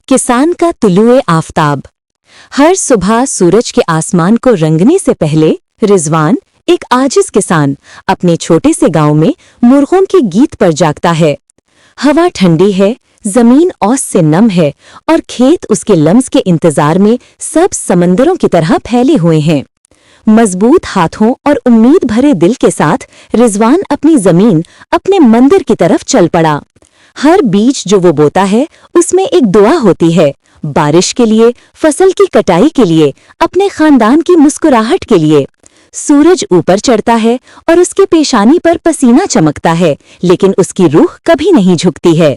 किसान का तुलुए आफताब। हर सुबह सूरज के आसमान को रंगने से पहले रिजवान, एक आजिज किसान, अपने छोटे से गांव में मुर्गों के गीत पर जागता है। हवा ठंडी है, जमीन ओस से नम है और खेत उसके लम्स के इंतजार में सब समंदरों की तरह फैले हुए हैं। मजबूत हाथों और उम्मीद भरे दिल के साथ रिजवान अपनी जमीन, अपने मंदिर की तरफ चल पड़ा। हर बीज जो वो बोता है उसमें एक दुआ होती है, बारिश के लिए, फसल की कटाई के लिए, अपने खानदान की मुस्कुराहट के लिए। सूरज ऊपर चढ़ता है और उसके पेशानी पर पसीना चमकता है, लेकिन उसकी रूह कभी नहीं झुकती है।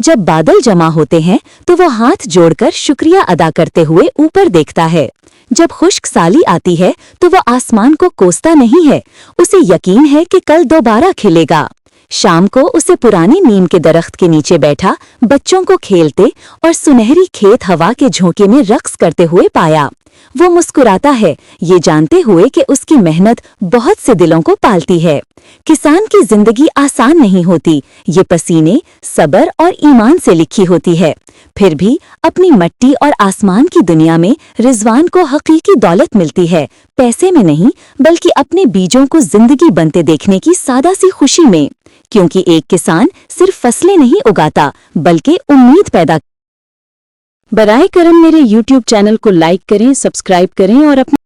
जब बादल जमा होते हैं तो वो हाथ जोड़कर शुक्रिया अदा करते हुए ऊपर देखता है। जब खुश्क साली आती है तो वो आसमान को कोसता नहीं है, उसे यकीन है कि कल दोबारा खिलेगा। शाम को उसे पुरानी नीम के दरख्त के नीचे बैठा बच्चों को खेलते और सुनहरी खेत हवा के झोंके में रक्स करते हुए पाया। वो मुस्कुराता है, ये जानते हुए कि उसकी मेहनत बहुत से दिलों को पालती है। किसान की जिंदगी आसान नहीं होती, ये पसीने, सब्र और ईमान से लिखी होती है। फिर भी अपनी मट्टी और आसमान की दुनिया में रिजवान को हकीकी दौलत मिलती है, पैसे में नहीं बल्कि अपने बीजों को जिंदगी बनते देखने की सादा सी खुशी में। क्योंकि एक किसान सिर्फ फसलें नहीं उगाता बल्कि उम्मीद पैदा। बराए करम मेरे YouTube चैनल को लाइक करें, सब्सक्राइब करें और अपने